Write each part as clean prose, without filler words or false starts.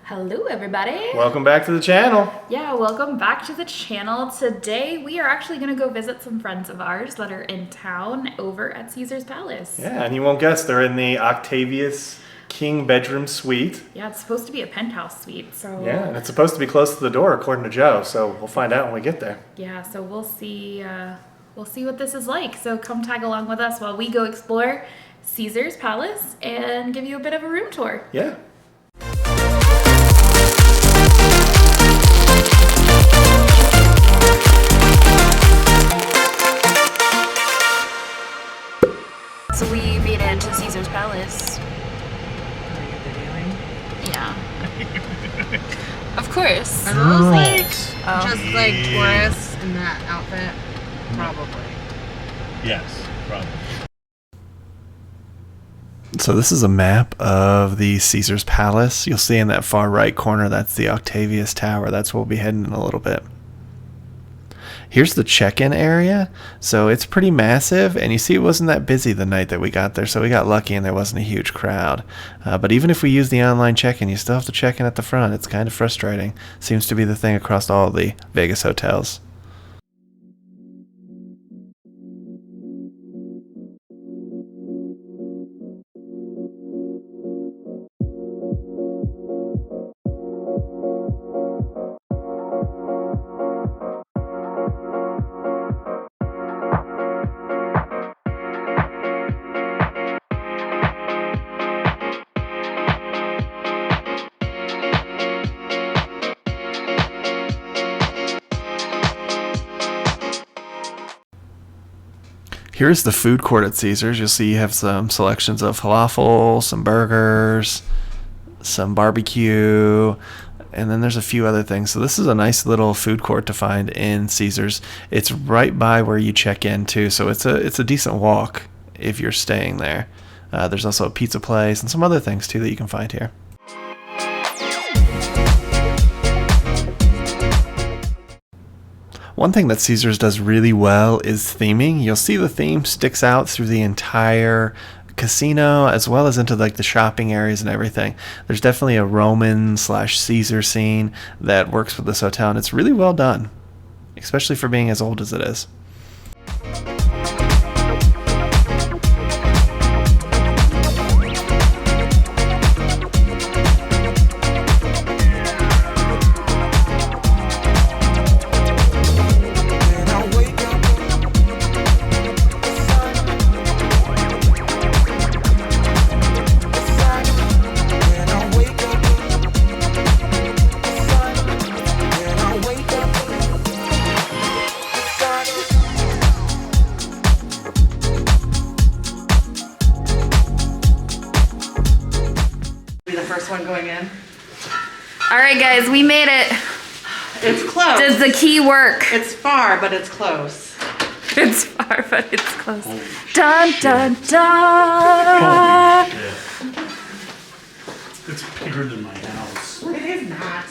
Hello everybody! Welcome back to the channel. Yeah, welcome back to the channel. Today we are actually going to go visit some friends of ours that are in town over at Caesar's Palace. Yeah, and you won't guess, they're in the Octavius King bedroom suite. Yeah, it's supposed to be a penthouse suite, so... Yeah, and it's supposed to be close to the door according to Joe, so we'll find out when we get there. Yeah, so we'll see what this is like. So come tag along with us while we go explore Caesar's Palace and give you a bit of a room tour. Yeah. So we made it to Caesar's Palace. Are you videoing? Yeah. Of course. Are those like Oh. just like tourists in that outfit? Probably. Yes, probably. So this is a map of the Caesar's Palace. You'll see in that far right corner, that's the Octavius Tower. That's where we'll be heading in a little bit. Here's the check-in area. So it's pretty massive, and you see it wasn't that busy the night that we got there, so we got lucky and there wasn't a huge crowd. But even if we use the online check-in, you still have to check in at the front. It's kind of frustrating. Seems to be the thing across all the Vegas hotels. Here's the food court at Caesars. You'll see you have some selections of falafel, some burgers, some barbecue, and then there's a few other things. So this is a nice little food court to find in Caesars. It's right by where you check in too, so it's a decent walk if you're staying there. There's also a pizza place and some other things too that you can find here. One thing that Caesars does really well is theming. You'll see the theme sticks out through the entire casino as well as into like the shopping areas and everything. There's definitely a Roman/Caesar scene that works with this hotel, and it's really well done, especially for being as old as it is. One going in. All right, guys, we made it. It's close. Does the key work? It's far, but it's close. It's far, but it's close. Dun, dun, dun. It's bigger than my house. It is not.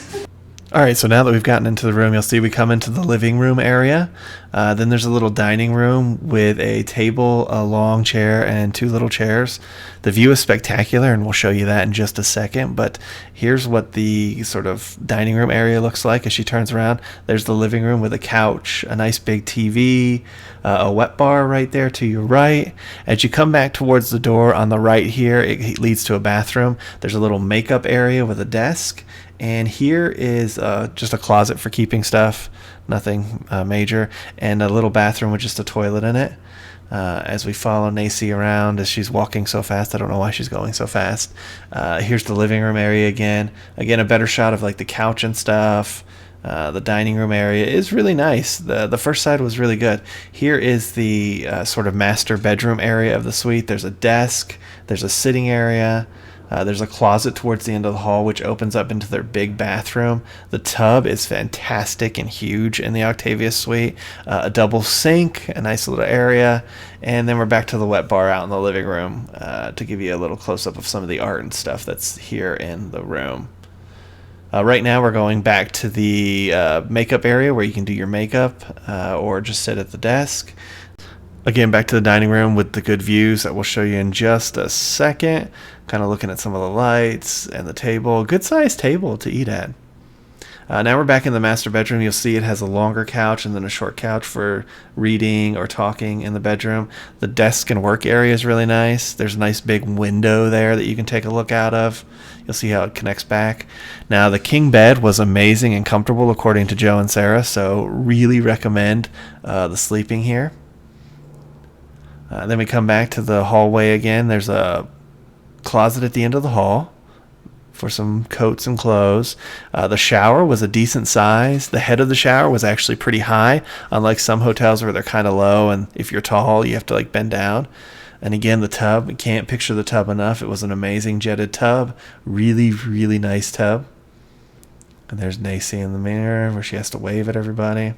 Alright, so now that we've gotten into the room, you'll see we come into the living room area. Then there's a little dining room with a table, a long chair, and two little chairs. The view is spectacular, and we'll show you that in just a second. But here's what the sort of dining room area looks like as she turns around. There's the living room with a couch, a nice big TV, a wet bar right there to your right. As you come back towards the door on the right here, it leads to a bathroom. There's a little makeup area with a desk. And here is just a closet for keeping stuff, nothing major, and a little bathroom with just a toilet in it. As we follow Nacy around as she's walking so fast, I don't know why she's going so fast. Here's the living room area again. Again, a better shot of like the couch and stuff. The dining room area is really nice. The first side was really good. Here is the sort of master bedroom area of the suite. There's a desk. There's a sitting area. There's a closet towards the end of the hall which opens up into their big bathroom. The tub is fantastic and huge in the Octavius suite. A double sink, a nice little area, and then we're back to the wet bar out in the living room to give you a little close-up of some of the art and stuff that's here in the room. Right now we're going back to the makeup area where you can do your makeup or just sit at the desk. Again, back to the dining room with the good views that we'll show you in just a second. Kind of looking at some of the lights and the table. Good sized table to eat at. Now we're back in the master bedroom. You'll see it has a longer couch and then a short couch for reading or talking in the bedroom. The desk and work area is really nice. There's a nice big window there that you can take a look out of. You'll see how it connects back. Now the king bed was amazing and comfortable according to Joe and Sarah, so really recommend the sleeping here. Then we come back to the hallway again. There's a closet at the end of the hall for some coats and clothes. The shower was a decent size. The head of the shower was actually pretty high, unlike some hotels where they're kind of low, and if you're tall, you have to like bend down. And again, the tub, you can't picture the tub enough. It was an amazing jetted tub. Really, really nice tub. And there's Nacy in the mirror where she has to wave at everybody.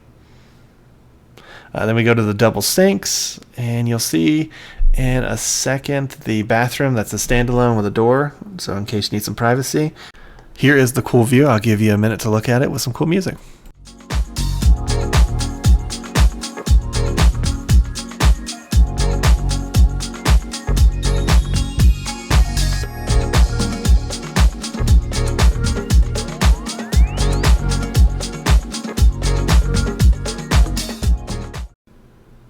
Then we go to the double sinks, and you'll see in a second the bathroom that's a standalone with a door, so in case you need some privacy. Here is the cool view. I'll give you a minute to look at it with some cool music.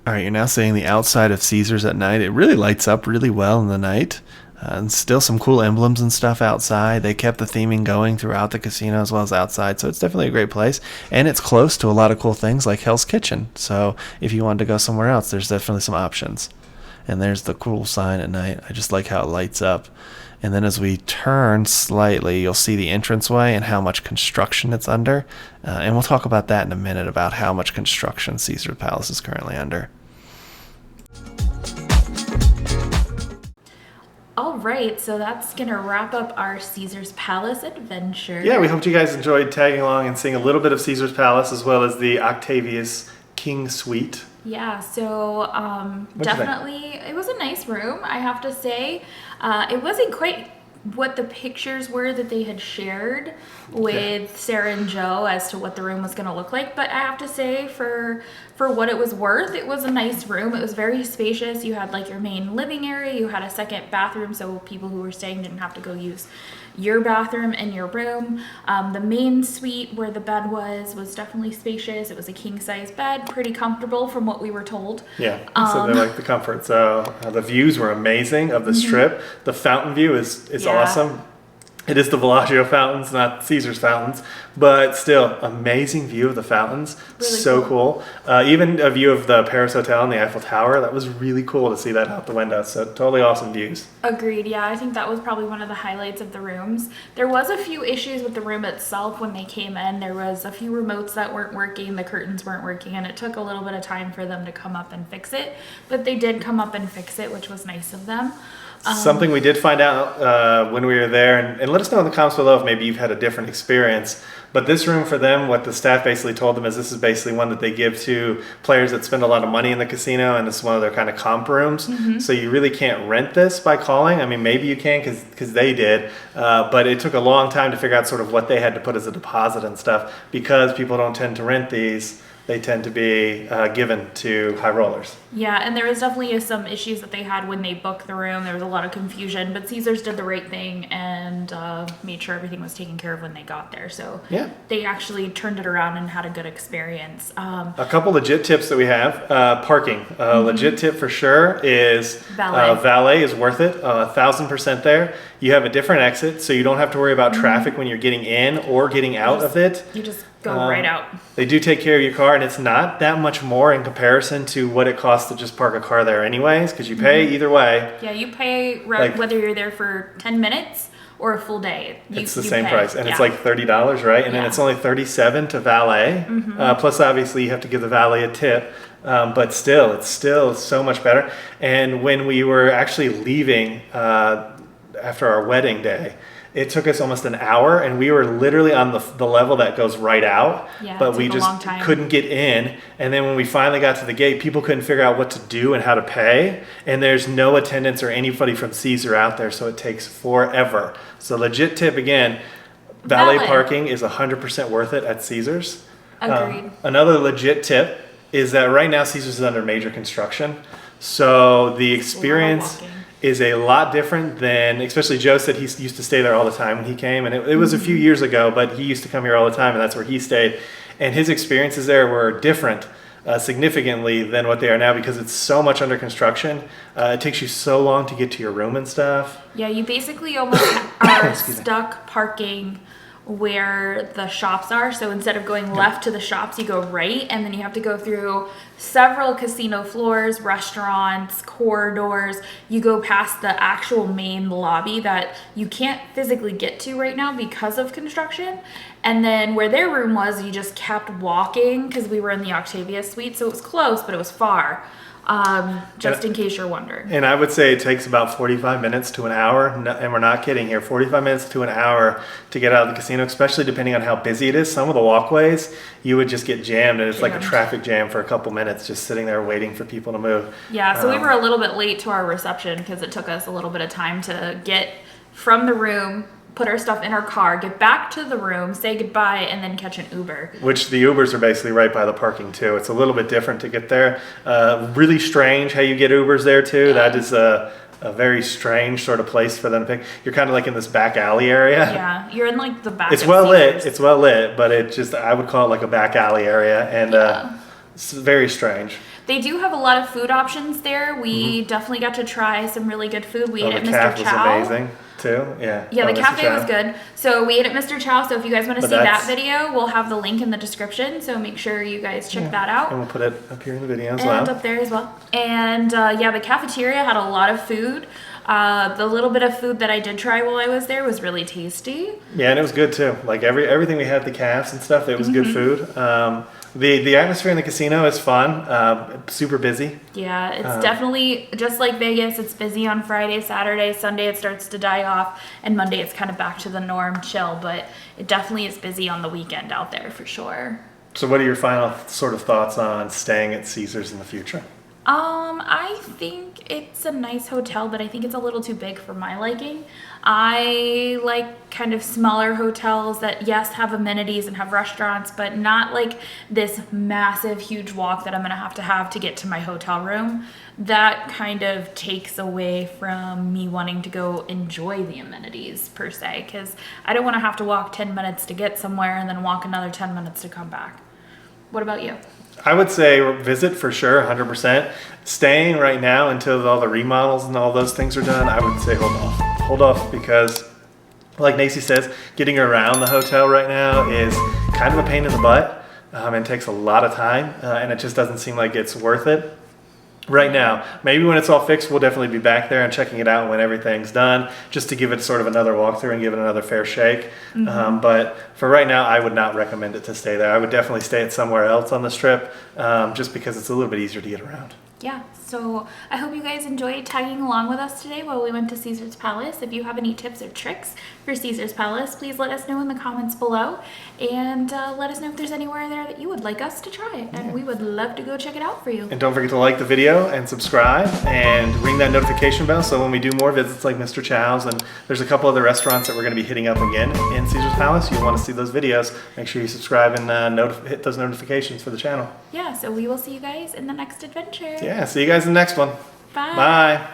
All right, you're now seeing the outside of Caesars at night. It really lights up really well in the night. And still some cool emblems and stuff outside. They kept the theming going throughout the casino as well as outside. So it's definitely a great place. And it's close to a lot of cool things like Hell's Kitchen. So if you wanted to go somewhere else, there's definitely some options. And there's the cool sign at night. I just like how it lights up. And then as we turn slightly, you'll see the entranceway and how much construction it's under. And we'll talk about that in a minute, about how much construction Caesars Palace is currently under. All right, so that's going to wrap up our Caesars Palace adventure. Yeah, we hope you guys enjoyed tagging along and seeing a little bit of Caesars Palace as well as the Octavius King Suite. Yeah, so definitely it was a nice room, I have to say. It wasn't quite what the pictures were that they had shared with Sarah and Joe as to what the room was going to look like, but I have to say for what it was worth, it was a nice room. It was very spacious. You had like your main living area, you had a second bathroom, so people who were staying didn't have to go use your bathroom in your room. The main suite where the bed was definitely spacious. It was a king size bed, pretty comfortable from what we were told. Yeah, so they like the comfort. So the views were amazing of the strip. The fountain view is awesome. It is the Bellagio fountains, not Caesar's fountains, but still, amazing view of the fountains. Really so cool. Even a view of the Paris Hotel and the Eiffel Tower. That was really cool to see that out the window. So totally awesome views. Agreed. Yeah, I think that was probably one of the highlights of the rooms. There was a few issues with the room itself when they came in. There was a few remotes that weren't working, the curtains weren't working, and it took a little bit of time for them to come up and fix it. But they did come up and fix it, which was nice of them. Something we did find out when we were there, and let us know in the comments below if maybe you've had a different experience. But this room for them, what the staff basically told them is this is basically one that they give to players that spend a lot of money in the casino, and it's one of their kind of comp rooms. So you really can't rent this by calling. I mean, maybe you can because they did, but it took a long time to figure out sort of what they had to put as a deposit and stuff, because people don't tend to rent these. They tend to be given to high rollers. Yeah, and there was definitely some issues that they had when they booked the room. There was a lot of confusion, but Caesars did the right thing and made sure everything was taken care of when they got there. So yeah, they actually turned it around and had a good experience. A couple legit tips that we have. Parking. Legit tip for sure is valet is worth it. 1,000% there. You have a different exit, so you don't have to worry about traffic when you're getting in or getting out of it. You just go right out. They do take care of your car, and it's not that much more in comparison to what it costs to just park a car there anyways, because you pay either way. Yeah, you pay whether you're there for 10 minutes or a full day. It's the same price, and it's like $30, right? And then it's only $37 to valet. Plus, obviously, you have to give the valet a tip. But still, it's still so much better. And when we were actually leaving after our wedding day, it took us almost an hour, and we were literally on the level that goes right out, but we just couldn't get in. And then when we finally got to the gate, people couldn't figure out what to do and how to pay, and there's no attendants or anybody from Caesar out there, so it takes forever. So legit tip again, valet parking is 100% worth it at Caesars. Agreed. Another legit tip is that right now Caesars is under major construction. So the experience walking. is a lot different than, especially Joe said he used to stay there all the time when he came, and it was a few years ago, but he used to come here all the time, and that's where he stayed. And his experiences there were different significantly than what they are now because it's so much under construction. It takes you so long to get to your room and stuff. Yeah, you basically almost are stuck parking where the shops are. So instead of going left to the shops, you go right, and then you have to go through several casino floors, restaurants, corridors. You go past the actual main lobby that you can't physically get to right now because of construction. And then where their room was, you just kept walking because we were in the Octavius Suites, so it was close, but it was far. Just in case you're wondering. And I would say it takes about 45 minutes to an hour, and we're not kidding here, 45 minutes to an hour to get out of the casino, especially depending on how busy it is. Some of the walkways, you would just get jammed, and it's like a traffic jam for a couple minutes just sitting there waiting for people to move. Yeah, so we were a little bit late to our reception because it took us a little bit of time to get from the room, put our stuff in our car, get back to the room, say goodbye, and then catch an Uber. Which the Ubers are basically right by the parking too. It's a little bit different to get there. Really strange how you get Ubers there too. That is a very strange sort of place for them to pick. You're kind of like in this back alley area. Yeah, you're in like the back. It's of well Caesars. lit. It's well lit, but it just, I would call it like a back alley area, and it's very strange. They do have a lot of food options there. We definitely got to try some really good food. We ate at The Mr. calf Chow. was amazing too. Yeah. Yeah, the Mr. cafe Chow. was good. So we ate at Mr. Chow. So if you guys want to But see that that's- video, we'll have the link in the description. So make sure you guys check that out. And we'll put it up here in the video as And well. up there as well. And yeah, the cafeteria had a lot of food. The little bit of food that I did try while I was there was really tasty. Yeah, and it was good too. Like everything we had, the calves and stuff, it was good food. The atmosphere in the casino is fun. Super busy. Yeah, it's definitely just like Vegas. It's busy on Friday, Saturday, Sunday it starts to die off, and Monday it's kind of back to the norm, chill. But it definitely is busy on the weekend out there for sure. So, what are your final sort of thoughts on staying at Caesars in the future? I think it's a nice hotel, but I think it's a little too big for my liking. I like kind of smaller hotels that, yes, have amenities and have restaurants, but not like this massive, huge walk that I'm going to have to get to my hotel room. That kind of takes away from me wanting to go enjoy the amenities per se, because I don't want to have to walk 10 minutes to get somewhere and then walk another 10 minutes to come back. What about you? I would say visit for sure, 100%. Staying right now until all the remodels and all those things are done, I would say hold off. Hold off because, like Nacy says, getting around the hotel right now is kind of a pain in the butt. It takes a lot of time, and it just doesn't seem like it's worth it right now. Maybe when it's all fixed, we'll definitely be back there and checking it out when everything's done, just to give it sort of another walkthrough and give it another fair shake. But for right now, I would not recommend it to stay there. I would definitely stay at somewhere else on the strip, just because it's a little bit easier to get around. Yeah, so I hope you guys enjoyed tagging along with us today while we went to Caesar's Palace. If you have any tips or tricks for Caesar's Palace, please let us know in the comments below, and let us know if there's anywhere there that you would like us to try, and we would love to go check it out for you. And don't forget to like the video and subscribe and ring that notification bell so when we do more visits like Mr. Chow's, and there's a couple other restaurants that we're going to be hitting up again in Caesar's Palace, you'll want to see those videos. Make sure you subscribe and hit those notifications for the channel. Yeah, so we will see you guys in the next adventure. Yeah, see you guys in the next one. Bye. Bye.